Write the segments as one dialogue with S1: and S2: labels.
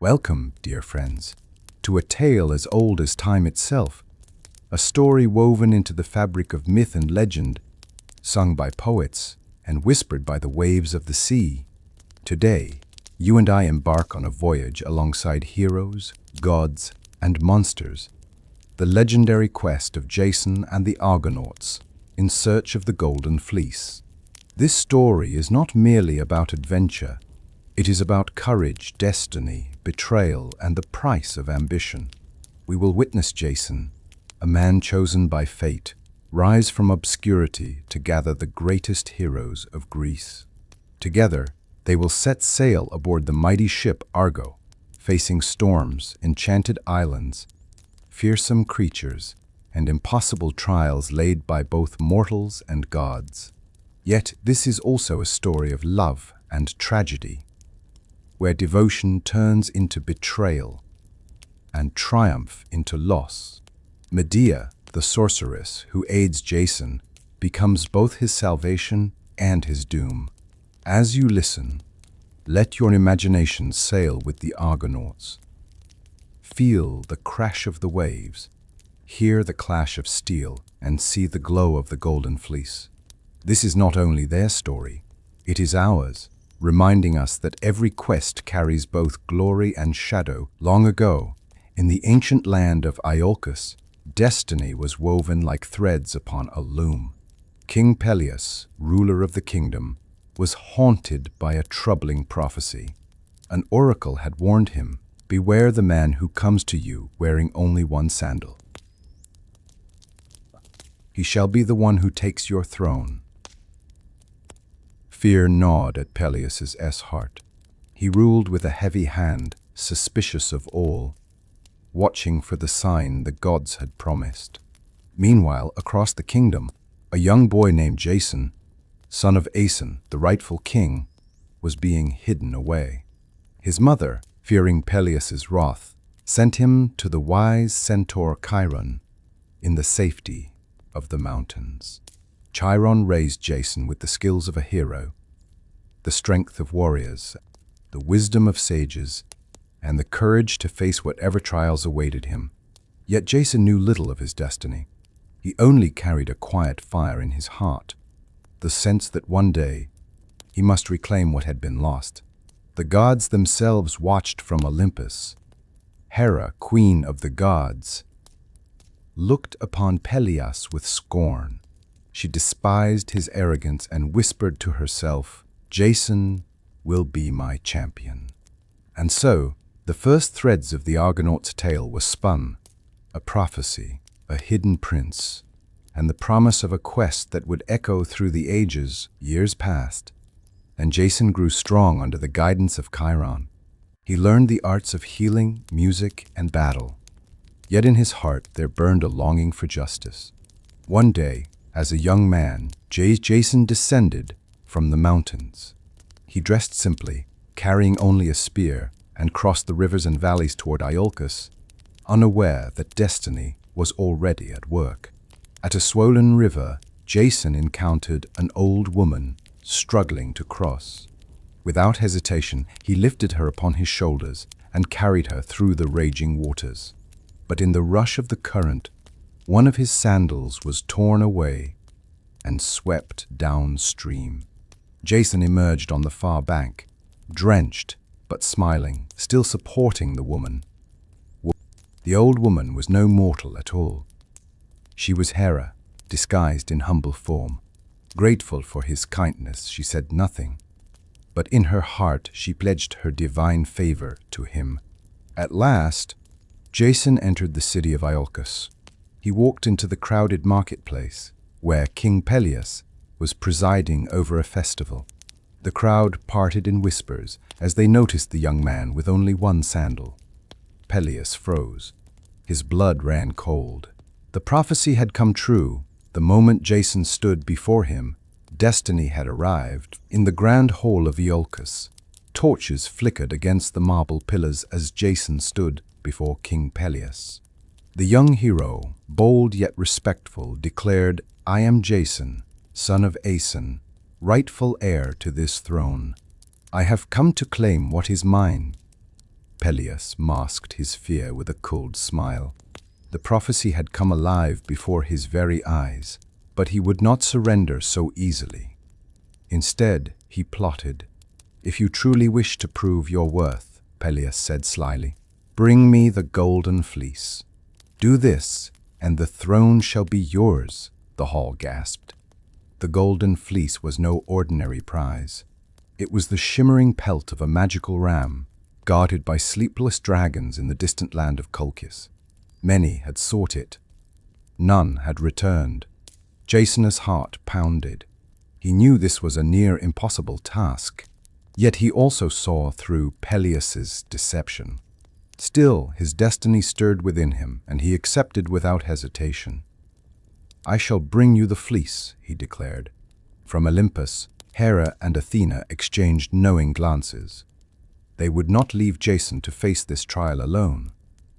S1: Welcome, dear friends, to a tale as old as time itself, a story woven into the fabric of myth and legend, sung by poets and whispered by the waves of the sea. Today, you and I embark on a voyage alongside heroes, gods, and monsters, the legendary quest of Jason and the Argonauts in search of the Golden Fleece. This story is not merely about adventure. It is about courage, destiny, betrayal, and the price of ambition. We will witness Jason, a man chosen by fate, rise from obscurity to gather the greatest heroes of Greece. Together, they will set sail aboard the mighty ship Argo, facing storms, enchanted islands, fearsome creatures, and impossible trials laid by both mortals and gods. Yet this is also a story of love and tragedy, where devotion turns into betrayal and triumph into loss. Medea, the sorceress who aids Jason, becomes both his salvation and his doom. As you listen, let your imagination sail with the Argonauts. Feel the crash of the waves, hear the clash of steel, and see the glow of the Golden Fleece. This is not only their story, it is ours, reminding us that every quest carries both glory and shadow. Long ago, in the ancient land of Iolcus, destiny was woven like threads upon a loom. King Peleus, ruler of the kingdom, was haunted by a troubling prophecy. An oracle had warned him, "Beware the man who comes to you wearing only one sandal. He shall be the one who takes your throne." Fear gnawed at Peleus's heart. He ruled with a heavy hand, suspicious of all, watching for the sign the gods had promised. Meanwhile, across the kingdom, a young boy named Jason, son of Aeson, the rightful king, was being hidden away. His mother, fearing Peleus's wrath, sent him to the wise centaur Chiron in the safety of the mountains. Chiron raised Jason with the skills of a hero, the strength of warriors, the wisdom of sages, and the courage to face whatever trials awaited him. Yet Jason knew little of his destiny. He only carried a quiet fire in his heart, the sense that one day he must reclaim what had been lost. The gods themselves watched from Olympus. Hera, queen of the gods, looked upon Peleus with scorn. She despised his arrogance and whispered to herself, "Jason will be my champion." And so, the first threads of the Argonauts' tale were spun, a prophecy, a hidden prince, and the promise of a quest that would echo through the ages. Years passed, and Jason grew strong under the guidance of Chiron. He learned the arts of healing, music, and battle. Yet in his heart there burned a longing for justice. One day, as a young man, Jason descended from the mountains. He dressed simply, carrying only a spear, and crossed the rivers and valleys toward Iolcus, unaware that destiny was already at work. At a swollen river, Jason encountered an old woman struggling to cross. Without hesitation, he lifted her upon his shoulders and carried her through the raging waters. But in the rush of the current, one of his sandals was torn away and swept downstream. Jason emerged on the far bank, drenched but smiling, still supporting the woman. The old woman was no mortal at all. She was Hera, disguised in humble form. Grateful for his kindness, she said nothing, but in her heart she pledged her divine favor to him. At last, Jason entered the city of Iolcus. He walked into the crowded marketplace, where King Peleus was presiding over a festival. The crowd parted in whispers as they noticed the young man with only one sandal. Peleus froze. His blood ran cold. The prophecy had come true. The moment Jason stood before him, destiny had arrived. In the grand hall of Iolcus, torches flickered against the marble pillars as Jason stood before King Peleus. The young hero, bold yet respectful, declared, "I am Jason, son of Aeson, rightful heir to this throne. I have come to claim what is mine." Peleus masked his fear with a cold smile. The prophecy had come alive before his very eyes, but he would not surrender so easily. Instead, he plotted. "If you truly wish to prove your worth," Peleus said slyly, "bring me the Golden Fleece. Do this, and the throne shall be yours," the hall gasped. The Golden Fleece was no ordinary prize. It was the shimmering pelt of a magical ram, guarded by sleepless dragons in the distant land of Colchis. Many had sought it. None had returned. Jason's heart pounded. He knew this was a near impossible task, yet he also saw through Peleus's deception. Still, his destiny stirred within him, and he accepted without hesitation. "I shall bring you the fleece," he declared. From Olympus, Hera and Athena exchanged knowing glances. They would not leave Jason to face this trial alone.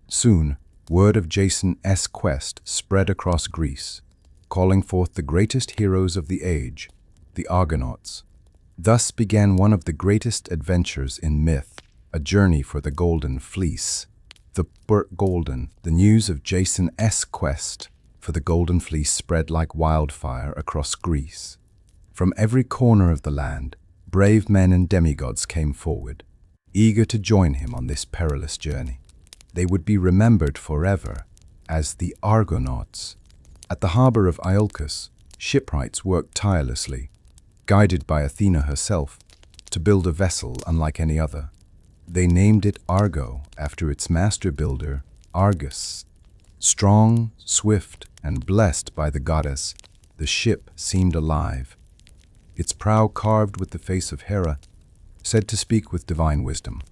S1: Soon, word of Jason's quest spread across Greece, calling forth the greatest heroes of the age, the Argonauts. Thus began one of the greatest adventures in myth, a journey for the Golden Fleece. The news of Jason's quest for the Golden Fleece spread like wildfire across Greece. From every corner of the land, brave men and demigods came forward, eager to join him on this perilous journey. They would be remembered forever as the Argonauts. At the harbor of Iolcus, shipwrights worked tirelessly, guided by Athena herself, to build a vessel unlike any other. They named it Argo after its master builder, Argus. Strong, swift, and blessed by the goddess, the ship seemed alive. Its prow carved with the face of Hera, said to speak with divine wisdom.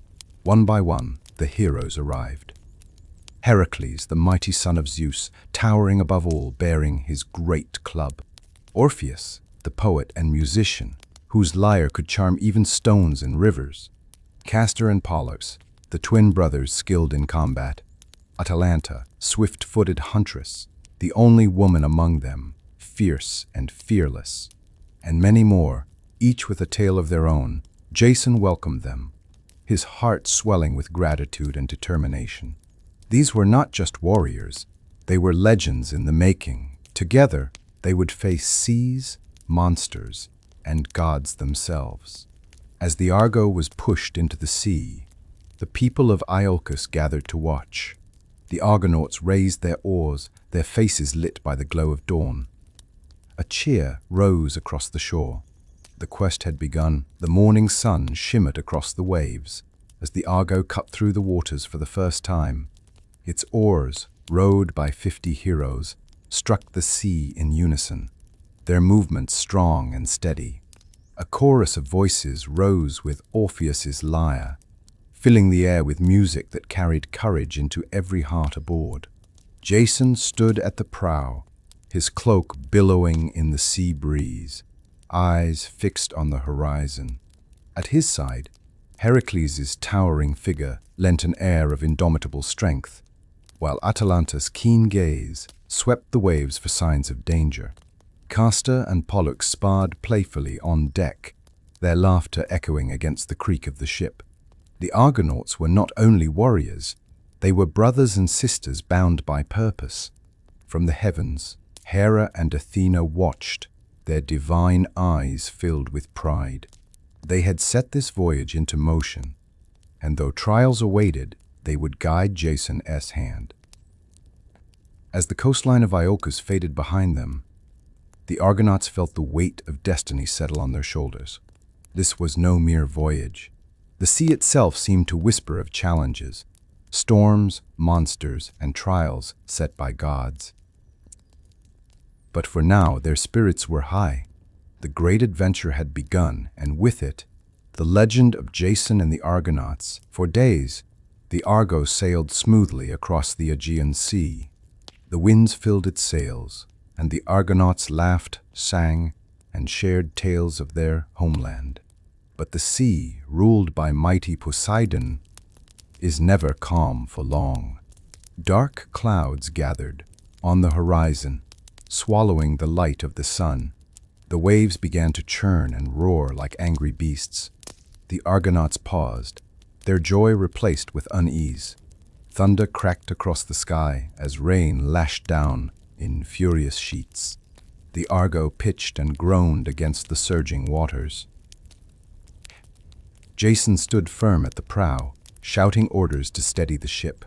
S1: One by one, the heroes arrived. Hercules, the mighty son of Zeus, towering above all, bearing his great club. Orpheus, the poet and musician, whose lyre could charm even stones and rivers. Castor and Pollux, the twin brothers skilled in combat. Atalanta, swift-footed huntress, the only woman among them, fierce and fearless. And many more, each with a tale of their own. Jason welcomed them, his heart swelling with gratitude and determination. These were not just warriors, they were legends in the making. Together, they would face seas, monsters, and gods themselves. As the Argo was pushed into the sea, the people of Iolcus gathered to watch. The Argonauts raised their oars, their faces lit by the glow of dawn. A cheer rose across the shore. The quest had begun. The morning sun shimmered across the waves as the Argo cut through the waters for the first time. Its oars, rowed by 50 heroes, struck the sea in unison, their movements strong and steady. A chorus of voices rose with Orpheus's lyre, filling the air with music that carried courage into every heart aboard. Jason stood at the prow, his cloak billowing in the sea breeze, eyes fixed on the horizon. At his side, Hercules' towering figure lent an air of indomitable strength, while Atalanta's keen gaze swept the waves for signs of danger. Castor and Pollux sparred playfully on deck, their laughter echoing against the creak of the ship. The Argonauts were not only warriors, they were brothers and sisters bound by purpose. From the heavens, Hera and Athena watched, their divine eyes filled with pride. They had set this voyage into motion, and though trials awaited, they would guide Jason's hand. As the coastline of Iolcus faded behind them, the Argonauts felt the weight of destiny settle on their shoulders. This was no mere voyage. The sea itself seemed to whisper of challenges, storms, monsters, and trials set by gods. But for now, their spirits were high. The great adventure had begun, and with it, the legend of Jason and the Argonauts. For days, the Argo sailed smoothly across the Aegean Sea. The winds filled its sails, and the Argonauts laughed, sang, and shared tales of their homeland. But the sea, ruled by mighty Poseidon, is never calm for long. Dark clouds gathered on the horizon, swallowing the light of the sun. The waves began to churn and roar like angry beasts. The Argonauts paused, their joy replaced with unease. Thunder cracked across the sky as rain lashed down in furious sheets. The Argo pitched and groaned against the surging waters. Jason stood firm at the prow, shouting orders to steady the ship.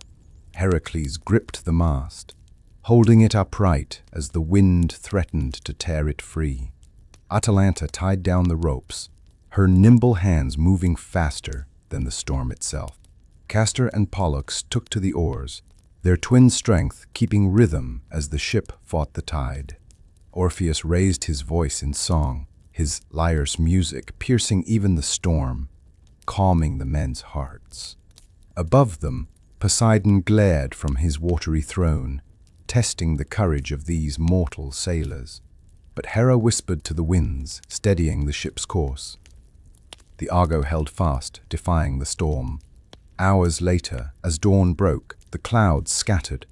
S1: Hercules gripped the mast, holding it upright as the wind threatened to tear it free. Atalanta tied down the ropes, her nimble hands moving faster than the storm itself. Castor and Pollux took to the oars, their twin strength keeping rhythm as the ship fought the tide. Orpheus raised his voice in song, his lyre's music piercing even the storm, calming the men's hearts. Above them, Poseidon glared from his watery throne, testing the courage of these mortal sailors. But Hera whispered to the winds, steadying the ship's course. The Argo held fast, defying the storm. Hours later, as dawn broke, the clouds scattered.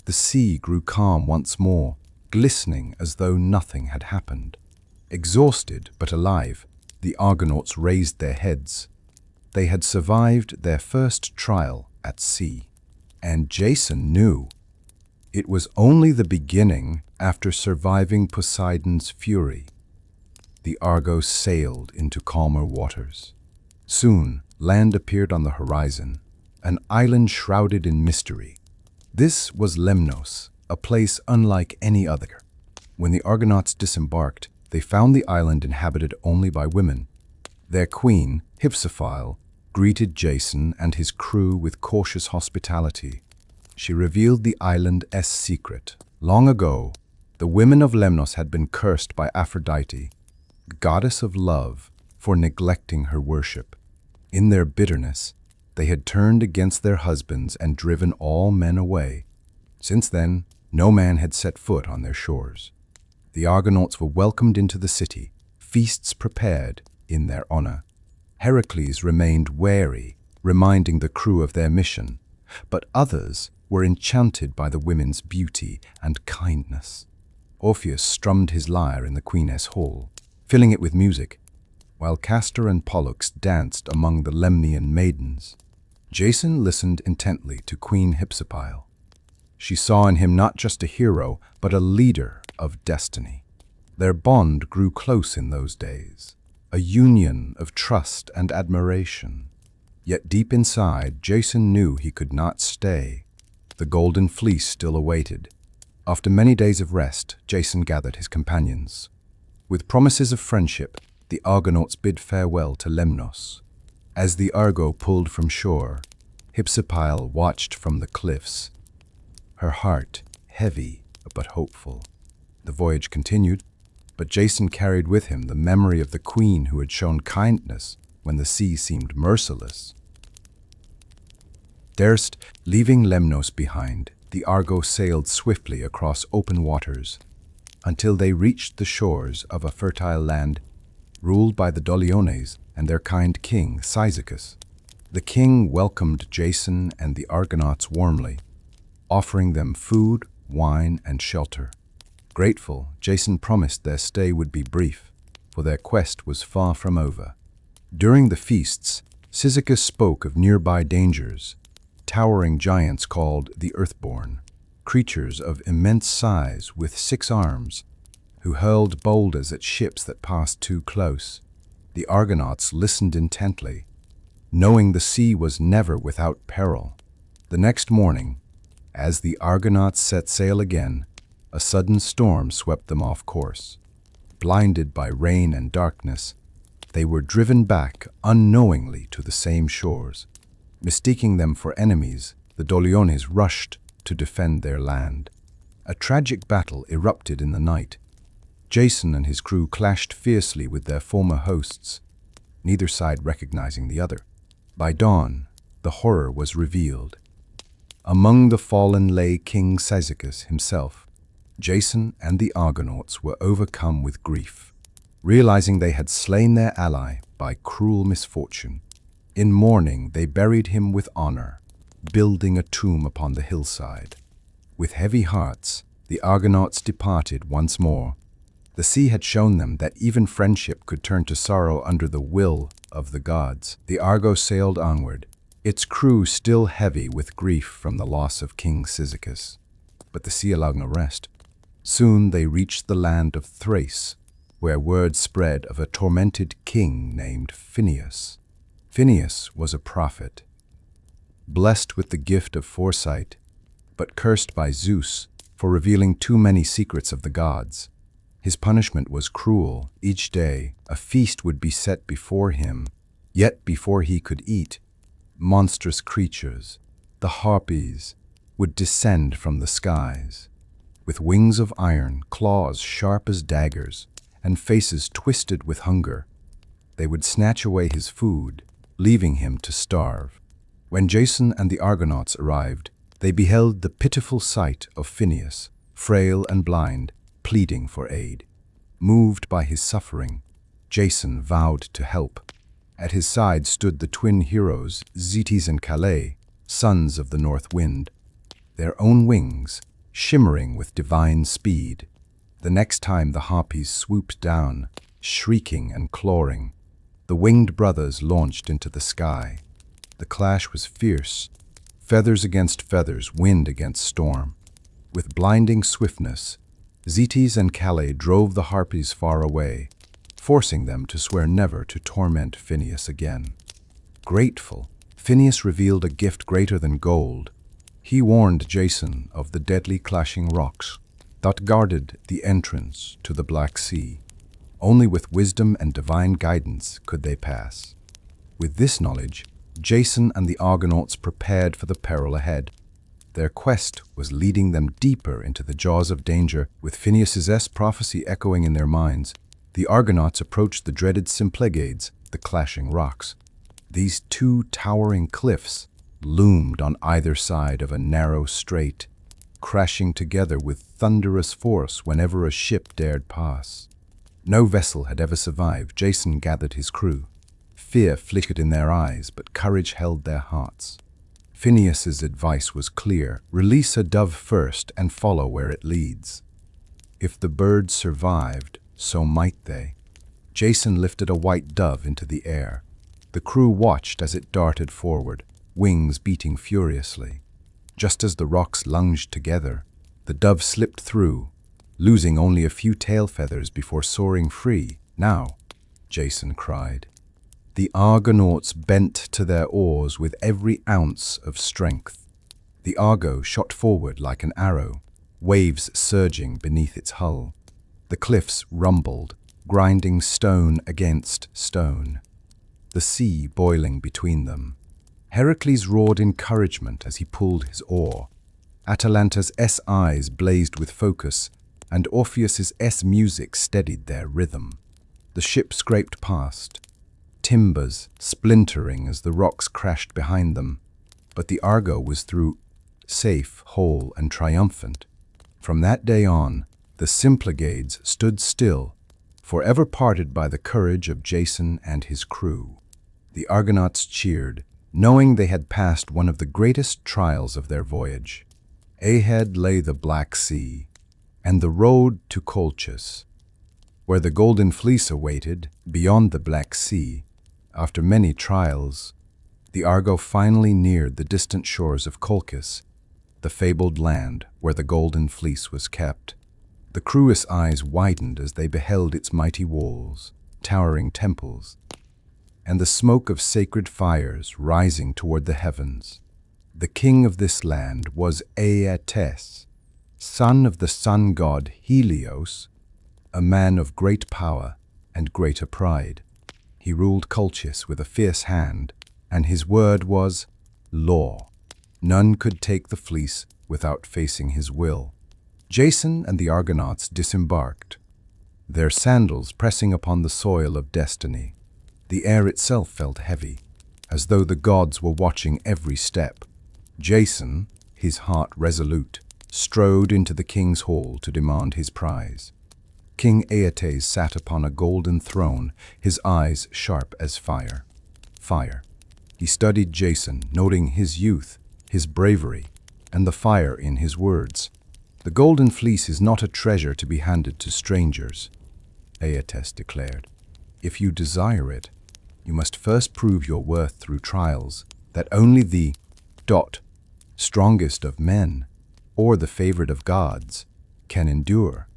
S1: The sea grew calm once more, glistening as though nothing had happened. Exhausted but alive, the Argonauts raised their heads. They had survived their first trial at sea. And Jason knew it was only the beginning after surviving Poseidon's fury. The Argo sailed into calmer waters. Soon, land appeared on the horizon, an island shrouded in mystery. This was Lemnos, a place unlike any other. When the Argonauts disembarked, they found the island inhabited only by women. Their queen, Hypsipyle, greeted Jason and his crew with cautious hospitality. She revealed the island's secret. Long ago, the women of Lemnos had been cursed by Aphrodite, goddess of love, for neglecting her worship. In their bitterness, they had turned against their husbands and driven all men away. Since then, no man had set foot on their shores. The Argonauts were welcomed into the city, feasts prepared in their honor. Hercules remained wary, reminding the crew of their mission, but others were enchanted by the women's beauty and kindness. Orpheus strummed his lyre in the queen's hall, filling it with music, while Castor and Pollux danced among the Lemnian maidens. Jason listened intently to Queen Hypsipyle. She saw in him not just a hero, but a leader of destiny. Their bond grew close in those days, a union of trust and admiration. Yet deep inside, Jason knew he could not stay. The Golden Fleece still awaited. After many days of rest, Jason gathered his companions. With promises of friendship, the Argonauts bid farewell to Lemnos. As the Argo pulled from shore, Hypsipyle watched from the cliffs, her heart heavy but hopeful. The voyage continued, but Jason carried with him the memory of the queen who had shown kindness when the sea seemed merciless. Leaving Lemnos behind, the Argo sailed swiftly across open waters until they reached the shores of a fertile land ruled by the Doliones and their kind king, Cyzicus. The king welcomed Jason and the Argonauts warmly, offering them food, wine, and shelter. Grateful, Jason promised their stay would be brief, for their quest was far from over. During the feasts, Cyzicus spoke of nearby dangers, towering giants called the Earthborn, creatures of immense size with 6 arms, who hurled boulders at ships that passed too close. The Argonauts listened intently, knowing the sea was never without peril. The next morning, as the Argonauts set sail again, a sudden storm swept them off course. Blinded by rain and darkness, they were driven back unknowingly to the same shores. Mistaking them for enemies, the Doliones rushed to defend their land. A tragic battle erupted in the night. Jason and his crew clashed fiercely with their former hosts, neither side recognizing the other. By dawn, the horror was revealed. Among the fallen lay King Cyzicus himself. Jason and the Argonauts were overcome with grief, realizing they had slain their ally by cruel misfortune. In mourning, they buried him with honor, building a tomb upon the hillside. With heavy hearts, the Argonauts departed once more. The sea had shown them that even friendship could turn to sorrow under the will of the gods. The Argo sailed onward, its crew still heavy with grief from the loss of King Cyzicus. But the sea allowed no rest. Soon they reached the land of Thrace, where word spread of a tormented king named Phineus. Phineus was a prophet, blessed with the gift of foresight, but cursed by Zeus for revealing too many secrets of the gods. His punishment was cruel. Each day a feast would be set before him, yet before he could eat, monstrous creatures, the harpies, would descend from the skies. With wings of iron, claws sharp as daggers, and faces twisted with hunger, they would snatch away his food, leaving him to starve. When Jason and the Argonauts arrived, they beheld the pitiful sight of Phineus, frail and blind, pleading for aid. Moved by his suffering, Jason vowed to help. At his side stood the twin heroes, Zetes and Calais, sons of the north wind, their own wings shimmering with divine speed. The next time the harpies swooped down, shrieking and clawing, the winged brothers launched into the sky. The clash was fierce, feathers against feathers, wind against storm. With blinding swiftness, Zetes and Calais drove the harpies far away, forcing them to swear never to torment Phineus again. Grateful, Phineus revealed a gift greater than gold. He warned Jason of the deadly clashing rocks that guarded the entrance to the Black Sea. Only with wisdom and divine guidance could they pass. With this knowledge, Jason and the Argonauts prepared for the peril ahead. Their quest was leading them deeper into the jaws of danger. With Phineus's prophecy echoing in their minds, the Argonauts approached the dreaded Symplegades, the clashing rocks. These two towering cliffs loomed on either side of a narrow strait, crashing together with thunderous force whenever a ship dared pass. No vessel had ever survived. Jason gathered his crew. Fear flickered in their eyes, but courage held their hearts. Phineus's advice was clear: release a dove first and follow where it leads. If the birds survived, so might they. Jason lifted a white dove into the air. The crew watched as it darted forward, wings beating furiously. Just as the rocks lunged together, the dove slipped through, losing only a few tail feathers before soaring free. "Now," Jason cried. The Argonauts bent to their oars with every ounce of strength. The Argo shot forward like an arrow, waves surging beneath its hull. The cliffs rumbled, grinding stone against stone, the sea boiling between them. Hercules roared encouragement as he pulled his oar. Atalanta's eyes blazed with focus, and Orpheus's music steadied their rhythm. The ship scraped past, timbers splintering as the rocks crashed behind them. But the Argo was through, safe, whole, and triumphant. From that day on, the Symplegades stood still, forever parted by the courage of Jason and his crew. The Argonauts cheered, knowing they had passed one of the greatest trials of their voyage. Ahead lay the Black Sea, and the road to Colchis, where the Golden Fleece awaited. Beyond the Black Sea, after many trials, the Argo finally neared the distant shores of Colchis, the fabled land where the Golden Fleece was kept. The crew's eyes widened as they beheld its mighty walls, towering temples, and the smoke of sacred fires rising toward the heavens. The king of this land was Aeetes, son of the sun god Helios, a man of great power and greater pride. He ruled Colchis with a fierce hand, and his word was law. None could take the fleece without facing his will. Jason and the Argonauts disembarked, their sandals pressing upon the soil of destiny. The air itself felt heavy, as though the gods were watching every step. Jason, his heart resolute, strode into the king's hall to demand his prize. King Aeetes sat upon a golden throne, his eyes sharp as fire. He studied Jason, noting his youth, his bravery, and the fire in his words. "The Golden Fleece is not a treasure to be handed to strangers," Aeetes declared. "If you desire it, you must first prove your worth through trials. that only the strongest of men, or the favored of gods, can endure.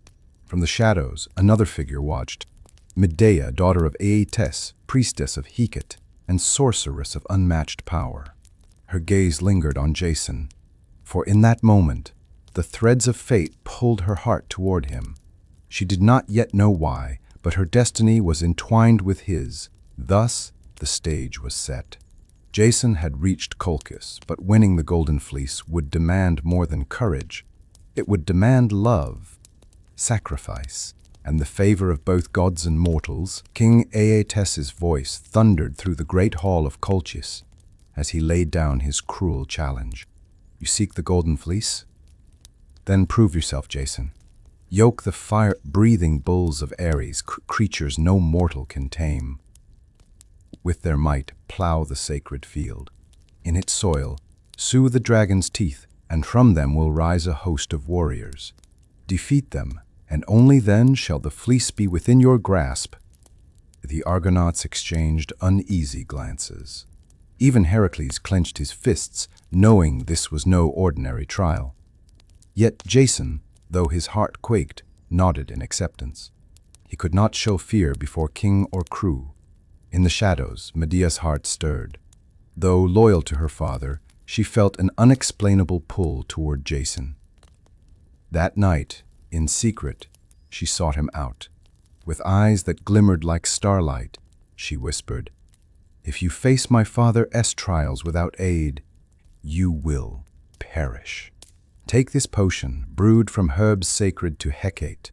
S1: From the shadows, another figure watched. Medea, daughter of Aeetes, priestess of Hecate, and sorceress of unmatched power. Her gaze lingered on Jason, for in that moment, the threads of fate pulled her heart toward him. She did not yet know why, but her destiny was entwined with his. Thus, the stage was set. Jason had reached Colchis, but winning the Golden Fleece would demand more than courage. It would demand love, sacrifice, and the favor of both gods and mortals. King Aeetes' voice thundered through the great hall of Colchis as he laid down his cruel challenge. You seek the Golden Fleece? Then prove yourself, Jason. Yoke the fire-breathing bulls of Ares, creatures no mortal can tame. With their might, plow the sacred field. In its soil, soothe the dragon's teeth, and from them will rise a host of warriors. Defeat them, and only then shall the fleece be within your grasp. The Argonauts exchanged uneasy glances. Even Hercules clenched his fists, knowing this was no ordinary trial. Yet Jason, though his heart quaked, nodded in acceptance. He could not show fear before king or crew. In the shadows, Medea's heart stirred. Though loyal to her father, she felt an unexplainable pull toward Jason. That night, in secret, she sought him out. With eyes that glimmered like starlight, she whispered, "If you face my father's trials without aid, you will perish. Take this potion, brewed from herbs sacred to Hecate.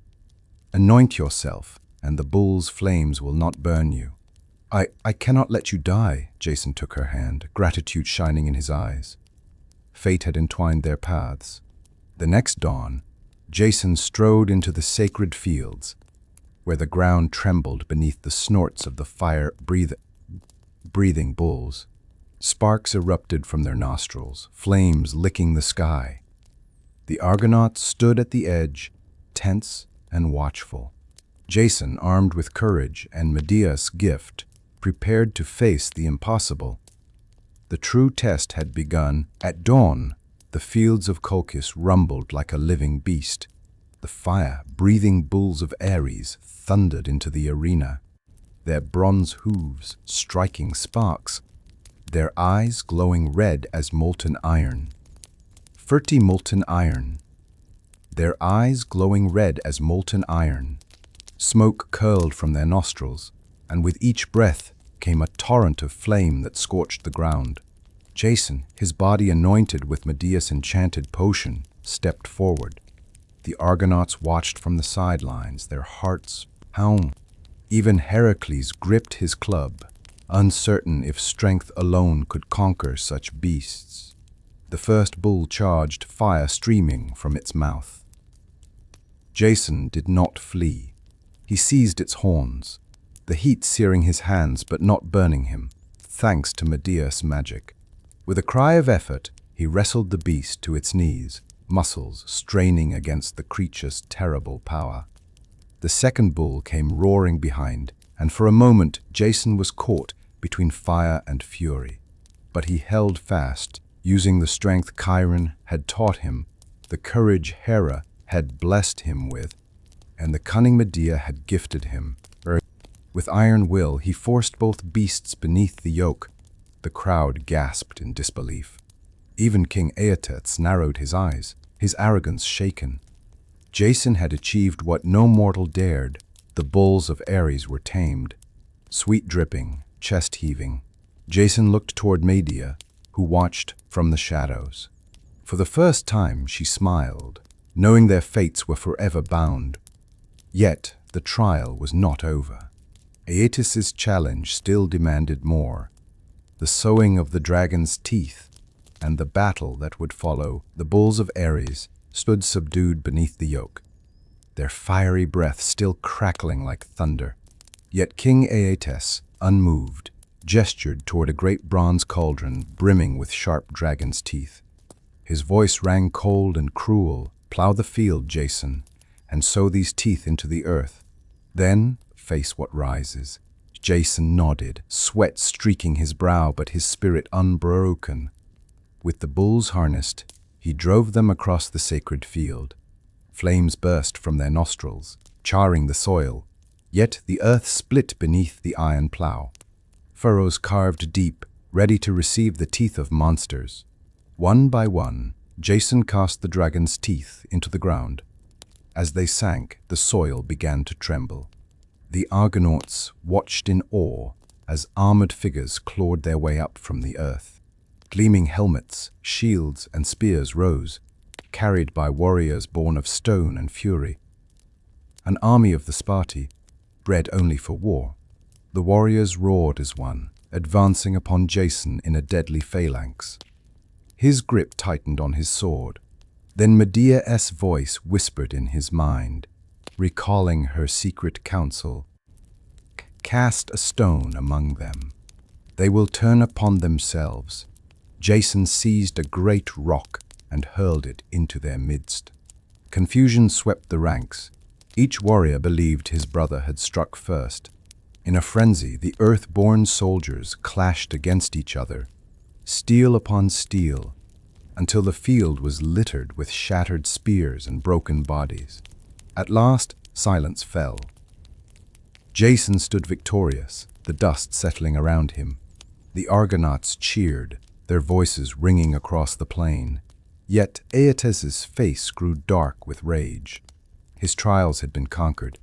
S1: Anoint yourself, and the bull's flames will not burn you." I cannot let you die," Jason took her hand, gratitude shining in his eyes. Fate had entwined their paths. The next dawn, Jason strode into the sacred fields, where the ground trembled beneath the snorts of the fire-breathing bulls. Sparks erupted from their nostrils, flames licking the sky. The Argonauts stood at the edge, tense and watchful. Jason, armed with courage and Medea's gift, prepared to face the impossible. The true test had begun. At dawn, the fields of Colchis rumbled like a living beast. The fire-breathing bulls of Ares thundered into the arena, their bronze hooves striking sparks, their eyes glowing red as molten iron. Molten iron. Their eyes glowing red as molten iron. Smoke curled from their nostrils, and with each breath came a torrent of flame that scorched the ground. Jason, his body anointed with Medea's enchanted potion, stepped forward. The Argonauts watched from the sidelines, their hearts pounding. Even Hercules gripped his club, uncertain if strength alone could conquer such beasts. The first bull charged, fire streaming from its mouth. Jason did not flee. He seized its horns, the heat searing his hands but not burning him, thanks to Medea's magic. With a cry of effort, he wrestled the beast to its knees, muscles straining against the creature's terrible power. The second bull came roaring behind, and for a moment Jason was caught between fire and fury. But he held fast, using the strength Chiron had taught him, the courage Hera had blessed him with, and the cunning Medea had gifted him. With iron will, he forced both beasts beneath the yoke. The crowd gasped in disbelief. Even King Aeetes narrowed his eyes, his arrogance shaken. Jason had achieved what no mortal dared. The bulls of Ares were tamed. Sweat dripping, chest heaving, Jason looked toward Medea, who watched from the shadows. For the first time she smiled, knowing their fates were forever bound. Yet the trial was not over. Aeetes' challenge still demanded more. The sowing of the dragon's teeth and the battle that would follow. The bulls of Ares stood subdued beneath the yoke, their fiery breath still crackling like thunder. Yet King Aeetes, unmoved, gestured toward a great bronze cauldron brimming with sharp dragon's teeth. His voice rang cold and cruel. "Plow the field, Jason, and sow these teeth into the earth. Then face what rises." Jason nodded, sweat streaking his brow but his spirit unbroken. With the bulls harnessed, he drove them across the sacred field. Flames burst from their nostrils, charring the soil, yet the earth split beneath the iron plow. Furrows carved deep, ready to receive the teeth of monsters. One by one, Jason cast the dragon's teeth into the ground. As they sank, the soil began to tremble. The Argonauts watched in awe as armored figures clawed their way up from the earth. Gleaming helmets, shields, and spears rose, carried by warriors born of stone and fury. An army of the Sparti, bred only for war. The warriors roared as one, advancing upon Jason in a deadly phalanx. His grip tightened on his sword. Then Medea's voice whispered in his mind, recalling her secret counsel. Cast a stone among them. They will turn upon themselves. Jason seized a great rock and hurled it into their midst. Confusion swept the ranks. Each warrior believed his brother had struck first. In a frenzy, the earth-born soldiers clashed against each other, steel upon steel, until the field was littered with shattered spears and broken bodies. At last, silence fell. Jason stood victorious, the dust settling around him. The Argonauts cheered, their voices ringing across the plain. Yet Aeetes' face grew dark with rage. His trials had been conquered,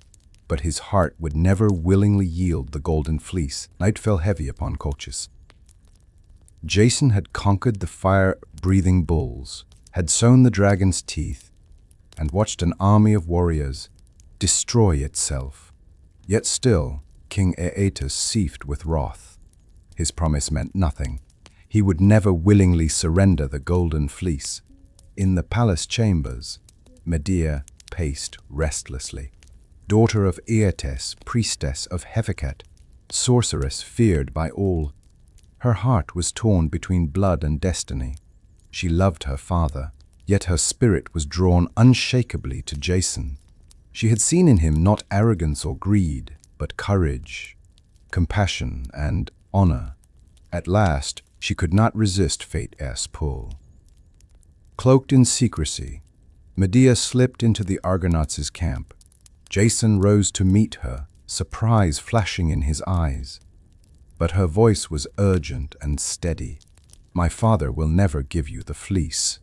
S1: but his heart would never willingly yield the Golden Fleece. Night fell heavy upon Colchis. Jason had conquered the fire-breathing bulls, had sown the dragon's teeth, and watched an army of warriors destroy itself. Yet still, King Aeetes seethed with wrath. His promise meant nothing. He would never willingly surrender the Golden Fleece. In the palace chambers, Medea paced restlessly. Daughter of Aeetes, priestess of Hephaestus, sorceress feared by all. Her heart was torn between blood and destiny. She loved her father, yet her spirit was drawn unshakably to Jason. She had seen in him not arrogance or greed, but courage, compassion, and honor. At last, she could not resist fate's pull. Cloaked in secrecy, Medea slipped into the Argonauts' camp. Jason rose to meet her, surprise flashing in his eyes. But her voice was urgent and steady. My father will never give you the fleece.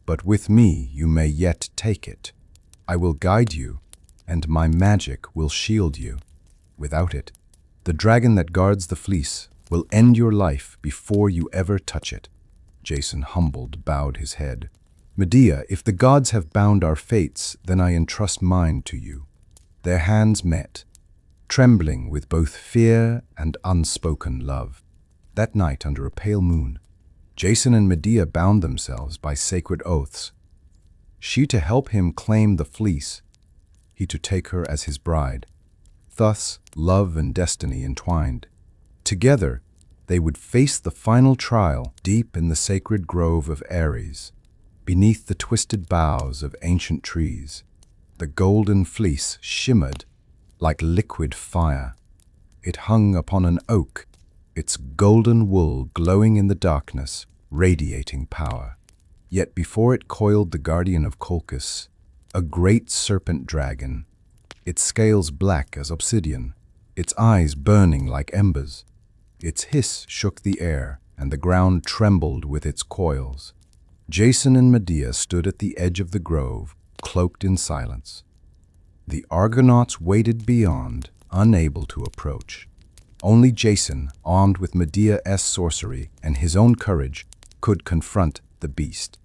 S1: But with me you may yet take it. I will guide you, and my magic will shield you. Without it, the dragon that guards the fleece will end your life before you ever touch it. Jason, humbled, bowed his head. Medea, if the gods have bound our fates, then I entrust mine to you. Their hands met, trembling with both fear and unspoken love. That night, under a pale moon, Jason and Medea bound themselves by sacred oaths. She to help him claim the fleece, he to take her as his bride. Thus, love and destiny entwined. Together, they would face the final trial deep in the sacred grove of Ares, beneath the twisted boughs of ancient trees. The Golden Fleece shimmered like liquid fire. It hung upon an oak, its golden wool glowing in the darkness, radiating power. Yet before it coiled the guardian of Colchis, a great serpent dragon, its scales black as obsidian, its eyes burning like embers. Its hiss shook the air, and the ground trembled with its coils. Jason and Medea stood at the edge of the grove, cloaked in silence. The Argonauts waited beyond, unable to approach. Only Jason, armed with Medea's sorcery and his own courage, could confront the beast.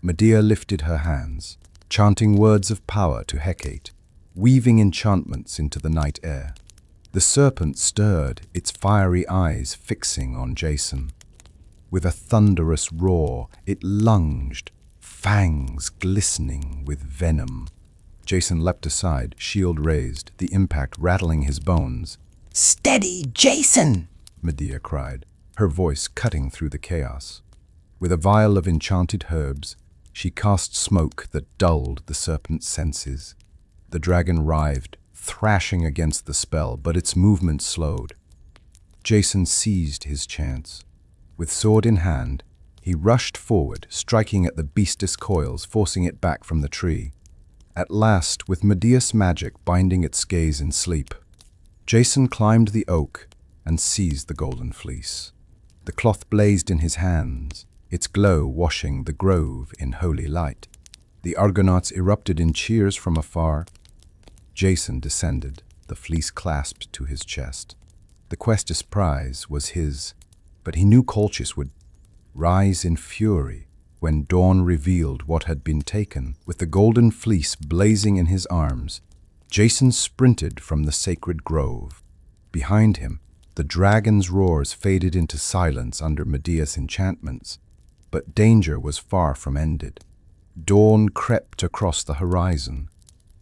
S1: Medea lifted her hands, chanting words of power to Hecate, weaving enchantments into the night air. The serpent stirred, its fiery eyes fixing on Jason. With a thunderous roar, it lunged, fangs glistening with venom. Jason leapt aside, shield raised, the impact rattling his bones.
S2: "Steady, Jason!"
S1: Medea cried, her voice cutting through the chaos. With a vial of enchanted herbs, she cast smoke that dulled the serpent's senses. The dragon writhed, thrashing against the spell, but its movement slowed. Jason seized his chance. With sword in hand, he rushed forward, striking at the beast's coils, forcing it back from the tree. At last, with Medea's magic binding its gaze in sleep, Jason climbed the oak and seized the Golden Fleece. The cloth blazed in his hands, its glow washing the grove in holy light. The Argonauts erupted in cheers from afar. Jason descended, the fleece clasped to his chest. The quest's prize was his, but he knew Colchis would rise in fury when dawn revealed what had been taken. With the Golden Fleece blazing in his arms, Jason sprinted from the sacred grove. Behind him, the dragon's roars faded into silence under Medea's enchantments, but danger was far from ended. Dawn crept across the horizon,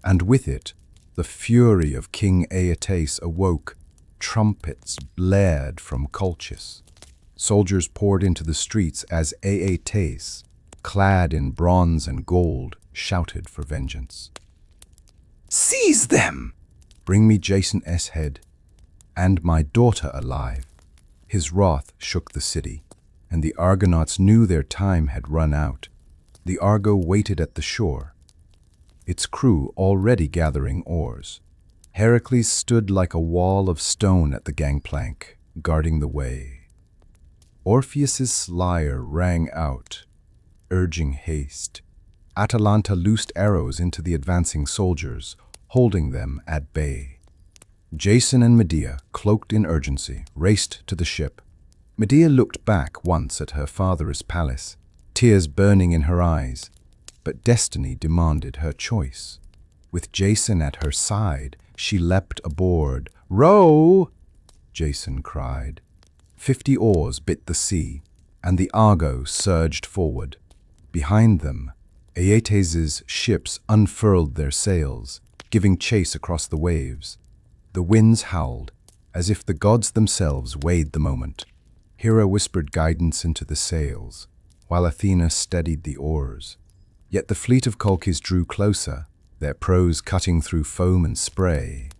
S1: and with it, the fury of King Aeetes awoke. Trumpets blared from Colchis. Soldiers poured into the streets as Aeetes, clad in bronze and gold, shouted for vengeance.
S2: Seize them!
S1: Bring me Jason's head, and my daughter alive. His wrath shook the city, and the Argonauts knew their time had run out. The Argo waited at the shore, its crew already gathering oars. Hercules stood like a wall of stone at the gangplank, guarding the way. Orpheus's lyre rang out, urging haste. Atalanta loosed arrows into the advancing soldiers, holding them at bay. Jason and Medea, cloaked in urgency, raced to the ship. Medea looked back once at her father's palace, tears burning in her eyes, but destiny demanded her choice. With Jason at her side, she leapt aboard. "Row!" Jason cried. 50 oars bit the sea, and the Argo surged forward. Behind them, Aeetes' ships unfurled their sails, giving chase across the waves. The winds howled, as if the gods themselves weighed the moment. Hera whispered guidance into the sails, while Athena steadied the oars. Yet the fleet of Colchis drew closer, their prows cutting through foam and spray.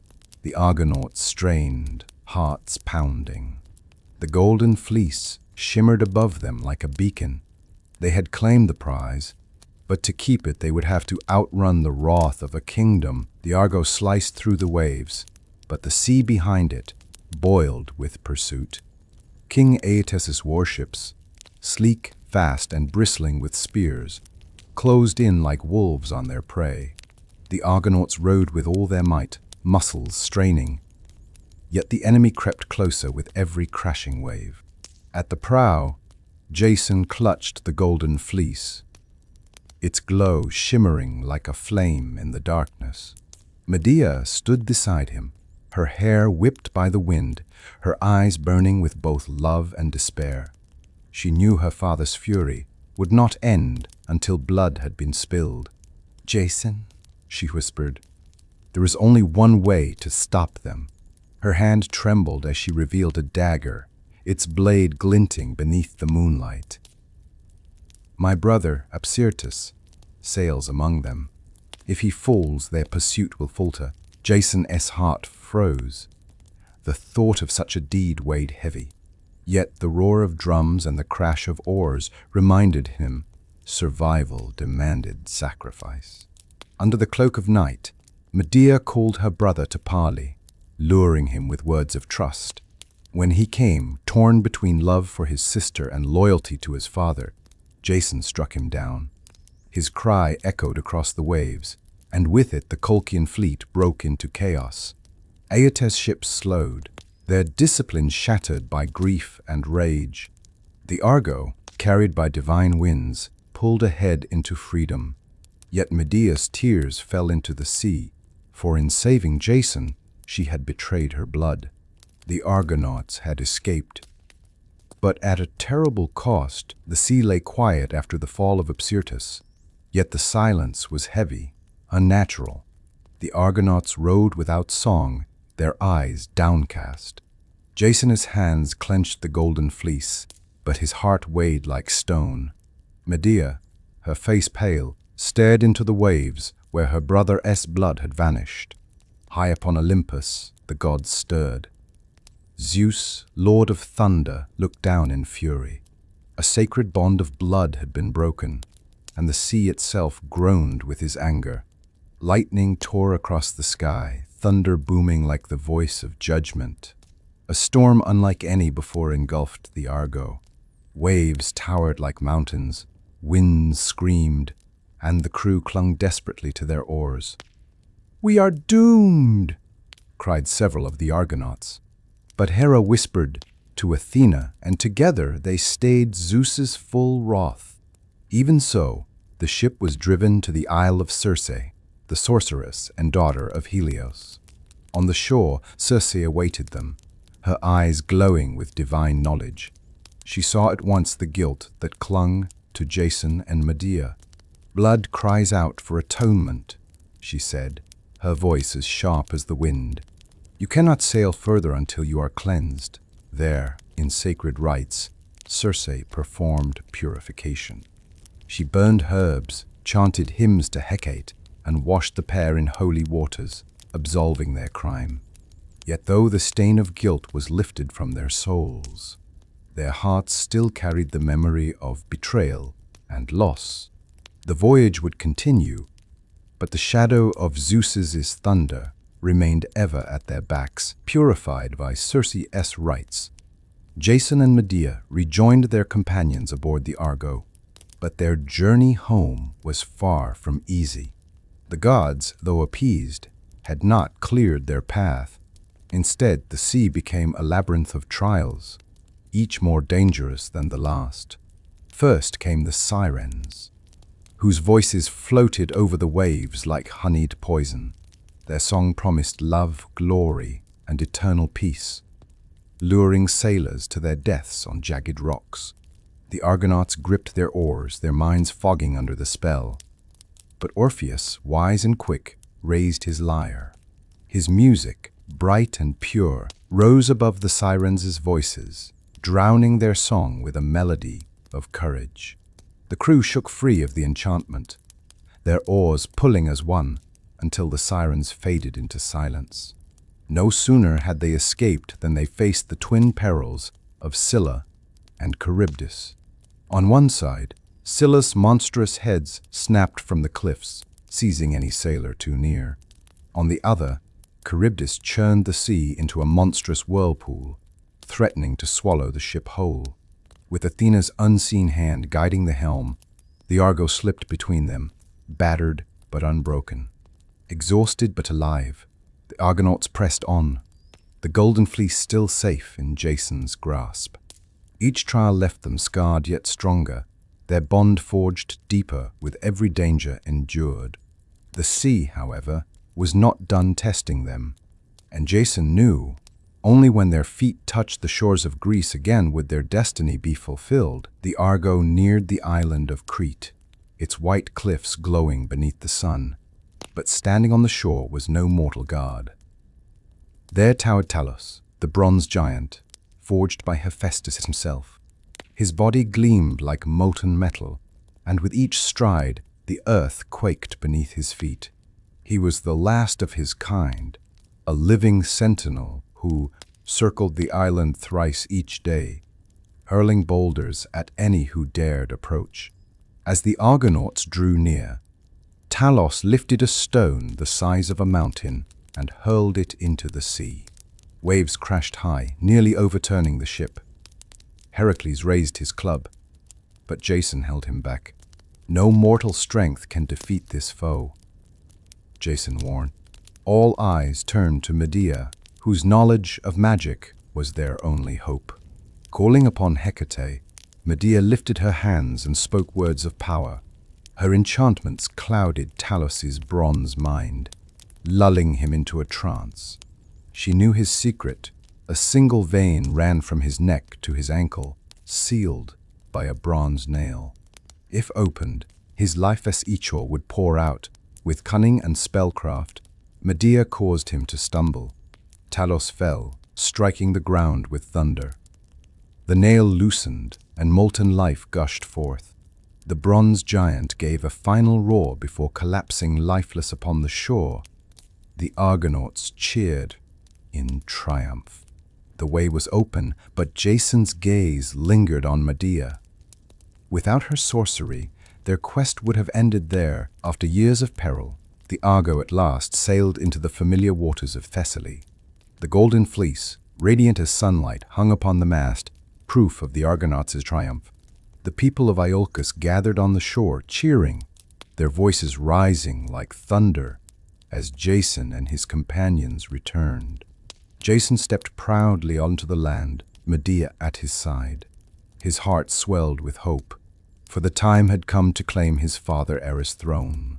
S1: The Argonauts strained, hearts pounding. The Golden Fleece shimmered above them like a beacon. They had claimed the prize, but to keep it they would have to outrun the wrath of a kingdom. The Argo sliced through the waves, but the sea behind it boiled with pursuit. King Aeetes' warships, sleek, fast, and bristling with spears, closed in like wolves on their prey. The Argonauts rowed with all their might, muscles straining. Yet the enemy crept closer with every crashing wave. At the prow, Jason clutched the Golden Fleece, its glow shimmering like a flame in the darkness. Medea stood beside him, her hair whipped by the wind, her eyes burning with both love and despair. She knew her father's fury would not end until blood had been spilled. "Jason," she whispered, "there is only one way to stop them." Her hand trembled as she revealed a dagger, its blade glinting beneath the moonlight. "My brother, Apsyrtus, sails among them. If he falls, their pursuit will falter." Jason's heart froze. The thought of such a deed weighed heavy. Yet the roar of drums and the crash of oars reminded him survival demanded sacrifice. Under the cloak of night, Medea called her brother to parley, luring him with words of trust. When he came, torn between love for his sister and loyalty to his father, Jason struck him down. His cry echoed across the waves, and with it the Colchian fleet broke into chaos. Aeetes' ships slowed, their discipline shattered by grief and rage. The Argo, carried by divine winds, pulled ahead into freedom. Yet Medea's tears fell into the sea, for in saving Jason, she had betrayed her blood. The Argonauts had escaped. But at a terrible cost, the sea lay quiet after the fall of Apsyrtus. Yet the silence was heavy, unnatural. The Argonauts rowed without song, their eyes downcast. Jason's hands clenched the Golden Fleece, but his heart weighed like stone. Medea, her face pale, stared into the waves where her brother's blood had vanished. High upon Olympus, the gods stirred. Zeus, lord of thunder, looked down in fury. A sacred bond of blood had been broken, and the sea itself groaned with his anger. Lightning tore across the sky, thunder booming like the voice of judgment. A storm unlike any before engulfed the Argo. Waves towered like mountains, winds screamed, and the crew clung desperately to their oars. "We are doomed!" cried several of the Argonauts. But Hera whispered to Athena, and together they stayed Zeus's full wrath. Even so, the ship was driven to the Isle of Circe, the sorceress and daughter of Helios. On the shore, Circe awaited them, her eyes glowing with divine knowledge. She saw at once the guilt that clung to Jason and Medea. "Blood cries out for atonement," she said, her voice as sharp as the wind. "You cannot sail further until you are cleansed." There, in sacred rites, Circe performed purification. She burned herbs, chanted hymns to Hecate, and washed the pair in holy waters, absolving their crime. Yet though the stain of guilt was lifted from their souls, their hearts still carried the memory of betrayal and loss. The voyage would continue, but the shadow of Zeus's thunder remained ever at their backs, purified by Circe's rites. Jason and Medea rejoined their companions aboard the Argo, but their journey home was far from easy. The gods, though appeased, had not cleared their path. Instead, the sea became a labyrinth of trials, each more dangerous than the last. First came the sirens, whose voices floated over the waves like honeyed poison. Their song promised love, glory, and eternal peace, luring sailors to their deaths on jagged rocks. The Argonauts gripped their oars, their minds fogging under the spell. But Orpheus, wise and quick, raised his lyre. His music, bright and pure, rose above the sirens' voices, drowning their song with a melody of courage. The crew shook free of the enchantment, their oars pulling as one, until the sirens faded into silence. No sooner had they escaped than they faced the twin perils of Scylla and Charybdis. On one side, Scylla's monstrous heads snapped from the cliffs, seizing any sailor too near. On the other, Charybdis churned the sea into a monstrous whirlpool, threatening to swallow the ship whole. With Athena's unseen hand guiding the helm, the Argo slipped between them, battered but unbroken. Exhausted but alive, the Argonauts pressed on, the Golden Fleece still safe in Jason's grasp. Each trial left them scarred yet stronger, their bond forged deeper with every danger endured. The sea, however, was not done testing them, and Jason knew only when their feet touched the shores of Greece again would their destiny be fulfilled. The Argo neared the island of Crete, its white cliffs glowing beneath the sun. But standing on the shore was no mortal guard. There towered Talos, the bronze giant, forged by Hephaestus himself. His body gleamed like molten metal, and with each stride the earth quaked beneath his feet. He was the last of his kind, a living sentinel who circled the island thrice each day, hurling boulders at any who dared approach. As the Argonauts drew near, Talos lifted a stone the size of a mountain and hurled it into the sea. Waves crashed high, nearly overturning the ship. Hercules raised his club, but Jason held him back. "No mortal strength can defeat this foe," Jason warned. All eyes turned to Medea, whose knowledge of magic was their only hope. Calling upon Hecate, Medea lifted her hands and spoke words of power. Her enchantments clouded Talos's bronze mind, lulling him into a trance. She knew his secret. A single vein ran from his neck to his ankle, sealed by a bronze nail. If opened, his life as Ichor would pour out. With cunning and spellcraft, Medea caused him to stumble. Talos fell, striking the ground with thunder. The nail loosened, and molten life gushed forth. The bronze giant gave a final roar before collapsing lifeless upon the shore. The Argonauts cheered in triumph. The way was open, but Jason's gaze lingered on Medea. Without her sorcery, their quest would have ended there. After years of peril, the Argo at last sailed into the familiar waters of Thessaly. The Golden Fleece, radiant as sunlight, hung upon the mast, proof of the Argonauts' triumph. The people of Iolcus gathered on the shore, cheering, their voices rising like thunder as Jason and his companions returned. Jason stepped proudly onto the land, Medea at his side. His heart swelled with hope, for the time had come to claim his father Ares' throne.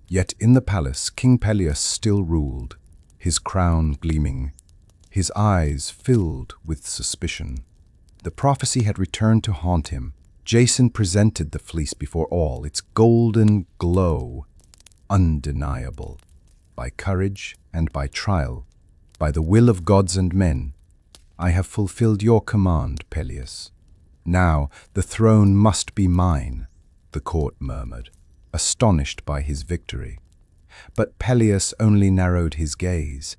S1: Yet in the palace, King Peleus still ruled, his crown gleaming, his eyes filled with suspicion. The prophecy had returned to haunt him. Jason presented the fleece before all, its golden glow, undeniable. By courage and by trial, by the will of gods and men, I have fulfilled your command, Peleus. Now the throne must be mine, the court murmured, astonished by his victory. But Peleus only narrowed his gaze.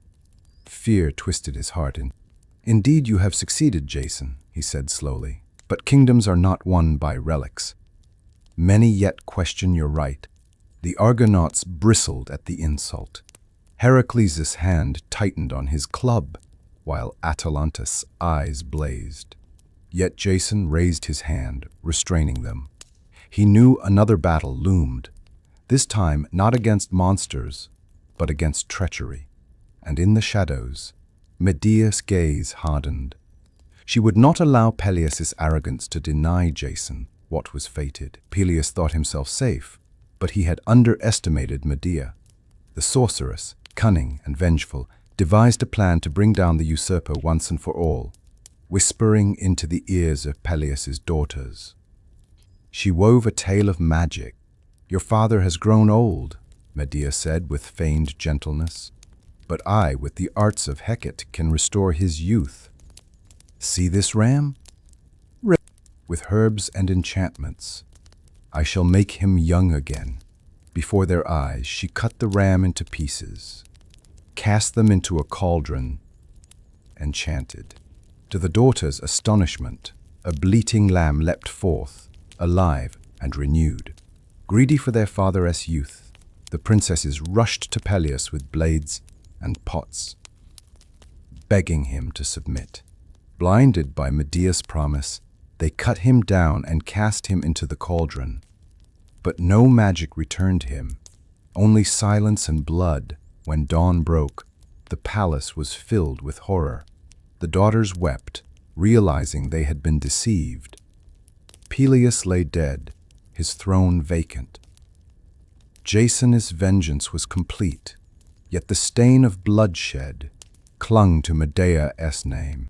S1: Fear twisted his heart. Indeed, you have succeeded, Jason, he said slowly, but kingdoms are not won by relics. Many yet question your right. The Argonauts bristled at the insult. Hercules' hand tightened on his club, while Atalanta's eyes blazed. Yet Jason raised his hand, restraining them. He knew another battle loomed, this time not against monsters, but against treachery. And in the shadows, Medea's gaze hardened. She would not allow Peleus' arrogance to deny Jason what was fated. Peleus thought himself safe, but he had underestimated Medea. The sorceress, cunning and vengeful, devised a plan to bring down the usurper once and for all, whispering into the ears of Peleus' daughters. She wove a tale of magic. Your father has grown old, Medea said with feigned gentleness, but I, with the arts of Hecate, can restore his youth. See this ram? With herbs and enchantments, I shall make him young again. Before their eyes, she cut the ram into pieces, cast them into a cauldron, and chanted. To the daughters' astonishment, a bleating lamb leapt forth, alive and renewed. Greedy for their father's youth, the princesses rushed to Peleus with blades and pots, begging him to submit. Blinded by Medea's promise, they cut him down and cast him into the cauldron. But no magic returned him, only silence and blood. When dawn broke, the palace was filled with horror. The daughters wept, realizing they had been deceived. Peleus lay dead, his throne vacant. Jason's vengeance was complete, yet the stain of bloodshed clung to Medea's name.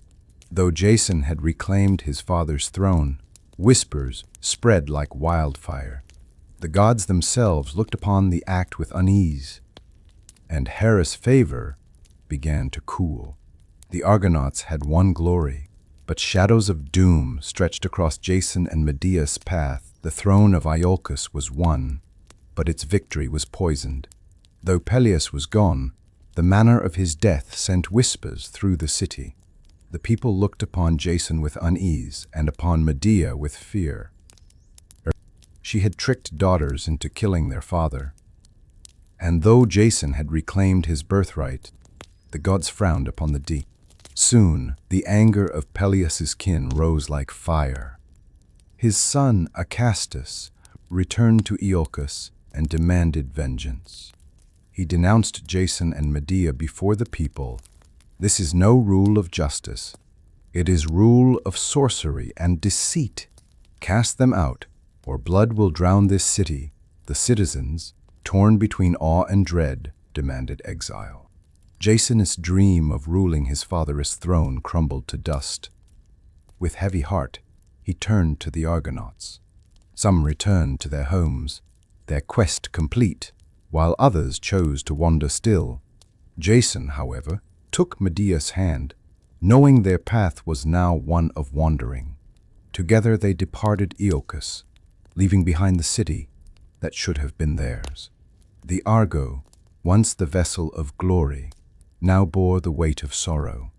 S1: Though Jason had reclaimed his father's throne, whispers spread like wildfire. The gods themselves looked upon the act with unease, and Hera's favor began to cool. The Argonauts had won glory, but shadows of doom stretched across Jason and Medea's path. The throne of Iolcus was won, but its victory was poisoned. Though Peleus was gone, the manner of his death sent whispers through the city. The people looked upon Jason with unease and upon Medea with fear. She had tricked daughters into killing their father. And though Jason had reclaimed his birthright, the gods frowned upon the deed. Soon, the anger of Peleus' kin rose like fire. His son, Acastus, returned to Iolcus and demanded vengeance. He denounced Jason and Medea before the people. This is no rule of justice. It is rule of sorcery and deceit. Cast them out, or blood will drown this city. The citizens, torn between awe and dread, demanded exile. Jason's dream of ruling his father's throne crumbled to dust. With heavy heart, he turned to the Argonauts. Some returned to their homes, their quest complete, while others chose to wander still. Jason, however, took Medea's hand, knowing their path was now one of wandering. Together they departed Iolcus, leaving behind the city that should have been theirs. The Argo, once the vessel of glory, now bore the weight of sorrow.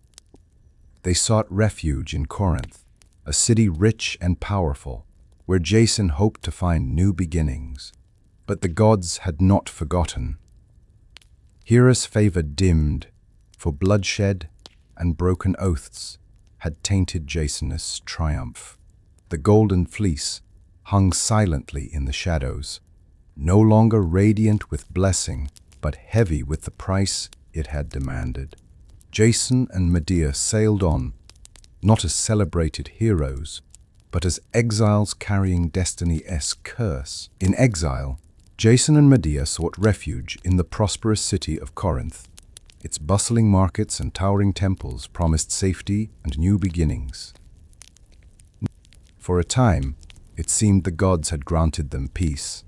S1: They sought refuge in Corinth, a city rich and powerful, where Jason hoped to find new beginnings. But the gods had not forgotten. Hera's favor dimmed, for bloodshed and broken oaths had tainted Jason's triumph. The Golden Fleece hung silently in the shadows, no longer radiant with blessing, but heavy with the price it had demanded. Jason and Medea sailed on, not as celebrated heroes, but as exiles carrying destiny's curse. In exile, Jason and Medea sought refuge in the prosperous city of Corinth. Its bustling markets and towering temples promised safety and new beginnings. For a time, it seemed the gods had granted them peace.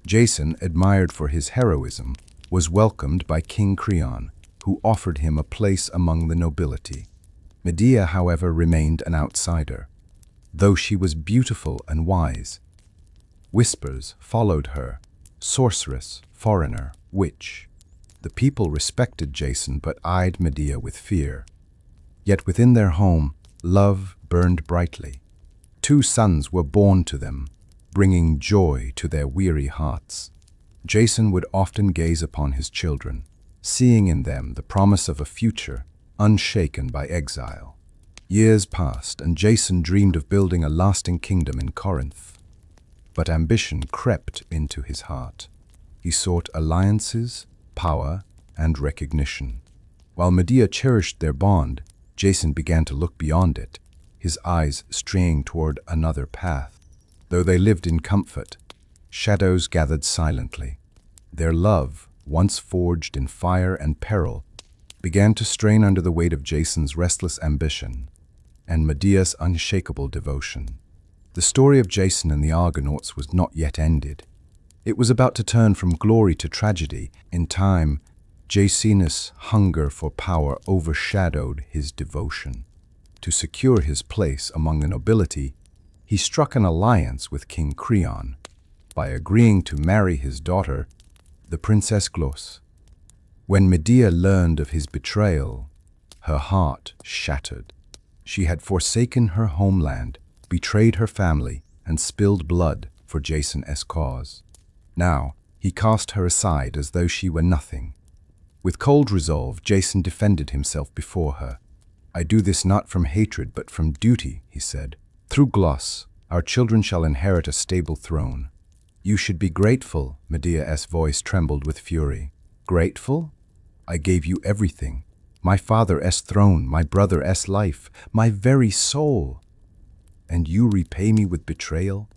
S1: Jason, admired for his heroism, was welcomed by King Creon, who offered him a place among the nobility. Medea, however, remained an outsider. Though she was beautiful and wise, whispers followed her: sorceress, foreigner, witch. The people respected Jason but eyed Medea with fear. Yet within their home, love burned brightly. 2 sons were born to them, bringing joy to their weary hearts. Jason would often gaze upon his children, seeing in them the promise of a future unshaken by exile. Years passed, and Jason dreamed of building a lasting kingdom in Corinth. But ambition crept into his heart. He sought alliances, power, and recognition. While Medea cherished their bond, Jason began to look beyond it, his eyes straying toward another path. Though they lived in comfort, shadows gathered silently. Their love, once forged in fire and peril, began to strain under the weight of Jason's restless ambition and Medea's unshakable devotion. The story of Jason and the Argonauts was not yet ended. It was about to turn from glory to tragedy. In time, Jason's hunger for power overshadowed his devotion. To secure his place among the nobility, he struck an alliance with King Creon by agreeing to marry his daughter, the Princess Glauce. When Medea learned of his betrayal, her heart shattered. She had forsaken her homeland, betrayed her family, and spilled blood for Jason's cause. Now, he cast her aside as though she were nothing. With cold resolve, Jason defended himself before her. "I do this not from hatred, but from duty," he said. "Through Glauce, our children shall inherit a stable throne." "You should be grateful," Medea's voice trembled with fury. "Grateful? I gave you everything. My father's throne, my brother's life, my very soul. And you repay me with betrayal?"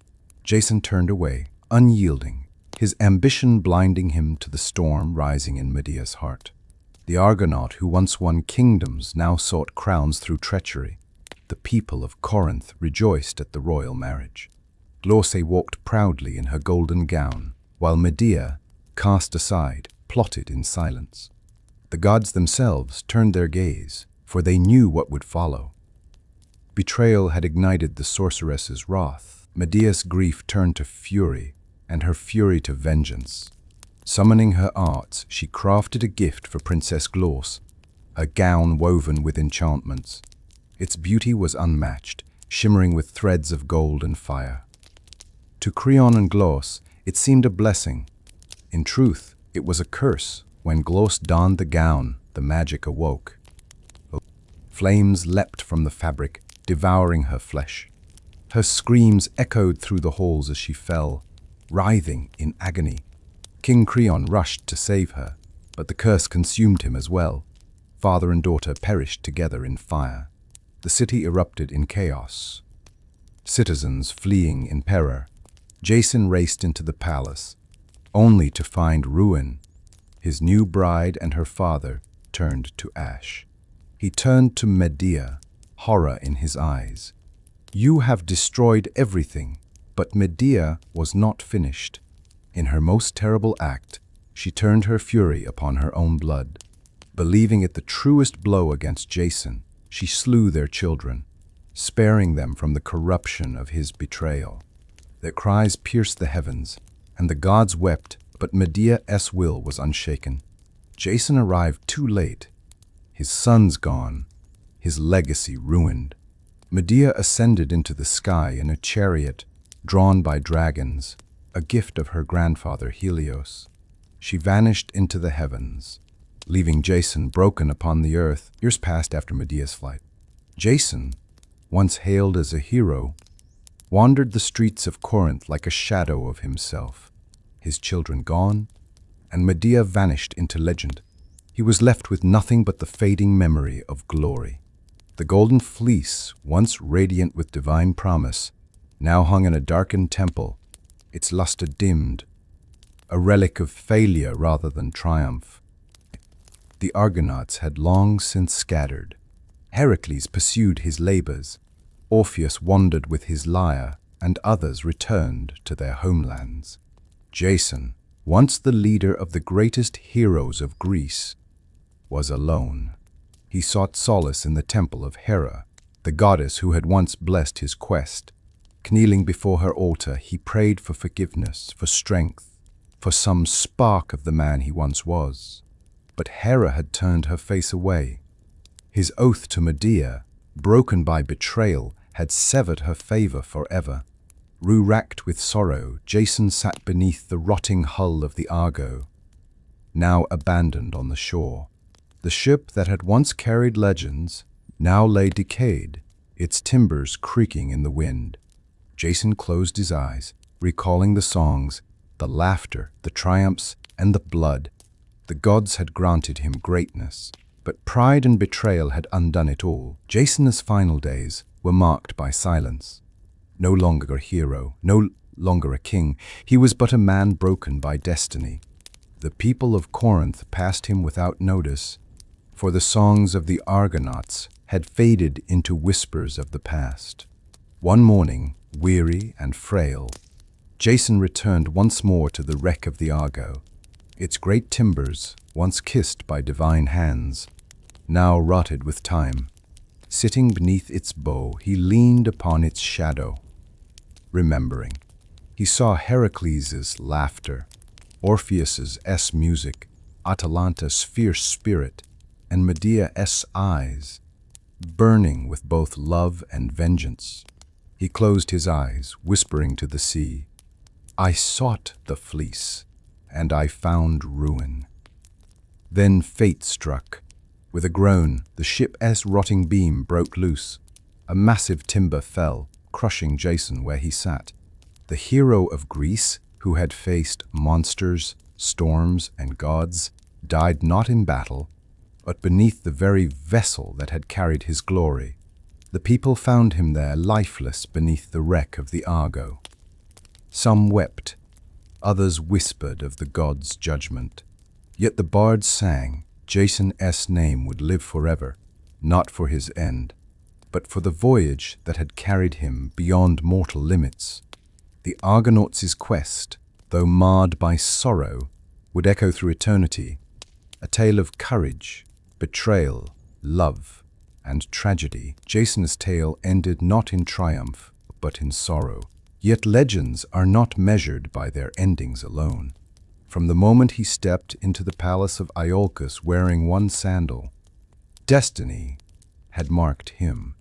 S1: Jason turned away, unyielding, his ambition blinding him to the storm rising in Medea's heart. The Argonaut who once won kingdoms now sought crowns through treachery. The people of Corinth rejoiced at the royal marriage. Glauce walked proudly in her golden gown, while Medea, cast aside, plotted in silence. The gods themselves turned their gaze, for they knew what would follow. Betrayal had ignited the sorceress's wrath. Medea's grief turned to fury, and her fury to vengeance. Summoning her arts, she crafted a gift for Princess Glauce, a gown woven with enchantments. Its beauty was unmatched, shimmering with threads of gold and fire. To Creon and Glauce, it seemed a blessing. In truth, it was a curse. When Glauce donned the gown, the magic awoke. Flames leapt from the fabric, devouring her flesh. Her screams echoed through the halls as she fell, writhing in agony. King Creon rushed to save her, but the curse consumed him as well. Father and daughter perished together in fire. The city erupted in chaos. Citizens fleeing in terror. Jason raced into the palace, only to find ruin. His new bride and her father turned to ash. He turned to Medea, horror in his eyes. "You have destroyed everything." But Medea was not finished. In her most terrible act, she turned her fury upon her own blood. Believing it the truest blow against Jason, she slew their children, sparing them from the corruption of his betrayal. Their cries pierced the heavens, and the gods wept, but Medea's will was unshaken. Jason arrived too late. His sons gone, his legacy ruined. Medea ascended into the sky in a chariot drawn by dragons, a gift of her grandfather Helios. She vanished into the heavens, leaving Jason broken upon the earth. Years passed after Medea's flight. Jason, once hailed as a hero, wandered the streets of Corinth like a shadow of himself. His children gone, and Medea vanished into legend. He was left with nothing but the fading memory of glory. The Golden Fleece, once radiant with divine promise, now hung in a darkened temple, its luster dimmed, a relic of failure rather than triumph. The Argonauts had long since scattered. Hercules pursued his labors, Orpheus wandered with his lyre, and others returned to their homelands. Jason, once the leader of the greatest heroes of Greece, was alone. He sought solace in the temple of Hera, the goddess who had once blessed his quest. Kneeling before her altar, he prayed for forgiveness, for strength, for some spark of the man he once was. But Hera had turned her face away. His oath to Medea, broken by betrayal, had severed her favor forever. Racked with sorrow, Jason sat beneath the rotting hull of the Argo, now abandoned on the shore. The ship that had once carried legends now lay decayed, its timbers creaking in the wind. Jason closed his eyes, recalling the songs, the laughter, the triumphs, and the blood. The gods had granted him greatness, but pride and betrayal had undone it all. Jason's final days were marked by silence. No longer a hero, no longer a king, he was but a man broken by destiny. The people of Corinth passed him without notice, for the songs of the Argonauts had faded into whispers of the past. One morning, weary and frail, Jason returned once more to the wreck of the Argo. Its great timbers, once kissed by divine hands, now rotted with time. Sitting beneath its bow, he leaned upon its shadow, remembering. He saw Hercules' laughter, Orpheus' music, Atalanta's fierce spirit, and Medea's eyes, burning with both love and vengeance. He closed his eyes, whispering to the sea, "I sought the fleece, and I found ruin." Then fate struck. With a groan, the ship's rotting beam broke loose. A massive timber fell, crushing Jason where he sat. The hero of Greece, who had faced monsters, storms, and gods, died not in battle, but beneath the very vessel that had carried his glory. The people found him there lifeless beneath the wreck of the Argo. Some wept, others whispered of the gods' judgment. Yet the bards sang, Jason's name would live forever, not for his end, but for the voyage that had carried him beyond mortal limits. The Argonauts' Quest, though marred by sorrow, would echo through eternity, a tale of courage, betrayal, love, and tragedy. Jason's tale ended not in triumph, but in sorrow. Yet legends are not measured by their endings alone. From the moment he stepped into the palace of Iolcus wearing one sandal, destiny had marked him.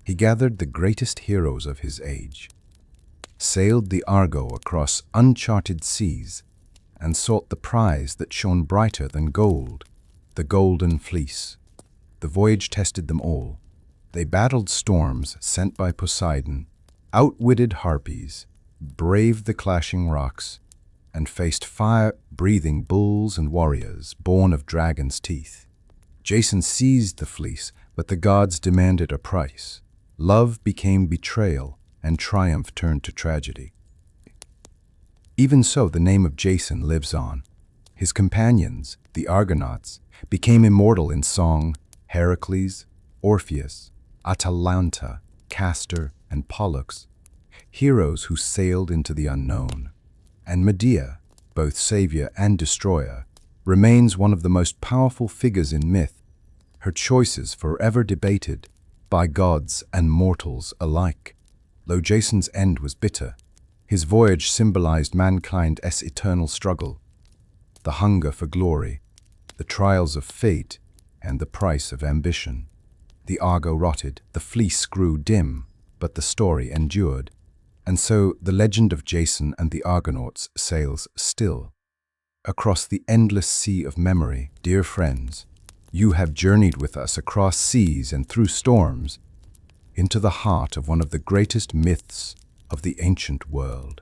S1: He gathered the greatest heroes of his age, sailed the Argo across uncharted seas, and sought the prize that shone brighter than gold, the Golden Fleece. The voyage tested them all. They battled storms sent by Poseidon, outwitted harpies, braved the clashing rocks, and faced fire-breathing bulls and warriors born of dragons' teeth. Jason seized the fleece, but the gods demanded a price. Love became betrayal, and triumph turned to tragedy. Even so, the name of Jason lives on. His companions, the Argonauts, became immortal in song. Hercules, Orpheus, Atalanta, Castor, and Pollux, heroes who sailed into the unknown. And Medea, both savior and destroyer, remains one of the most powerful figures in myth, her choices forever debated by gods and mortals alike. Though Jason's end was bitter, his voyage symbolized mankind's eternal struggle, the hunger for glory, the trials of fate, and the price of ambition. The Argo rotted, the fleece grew dim, but the story endured. And so the legend of Jason and the Argonauts sails still. Across the endless sea of memory, dear friends, you have journeyed with us across seas and through storms, into the heart of one of the greatest myths of the ancient world.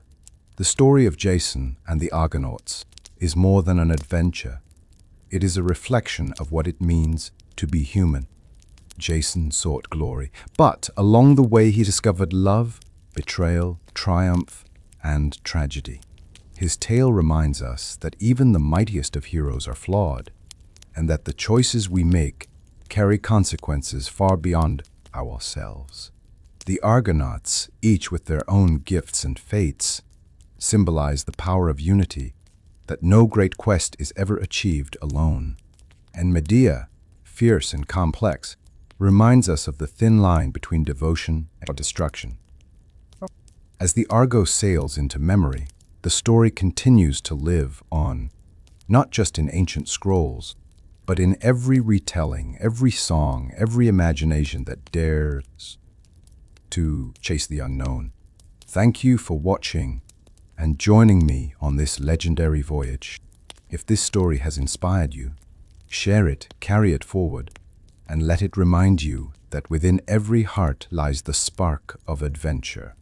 S1: The story of Jason and the Argonauts is more than an adventure. It is a reflection of what it means to be human. Jason sought glory, but along the way he discovered love, betrayal, triumph, and tragedy. His tale reminds us that even the mightiest of heroes are flawed, and that the choices we make carry consequences far beyond ourselves. The Argonauts, each with their own gifts and fates, symbolize the power of unity, that no great quest is ever achieved alone. And Medea, fierce and complex, reminds us of the thin line between devotion and destruction. As the Argo sails into memory, the story continues to live on, not just in ancient scrolls, but in every retelling, every song, every imagination that dares to chase the unknown. Thank you for watching and joining me on this legendary voyage. If this story has inspired you, share it, carry it forward, and let it remind you that within every heart lies the spark of adventure.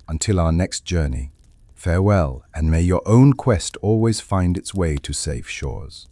S1: Until our next journey, farewell, and may your own quest always find its way to safe shores.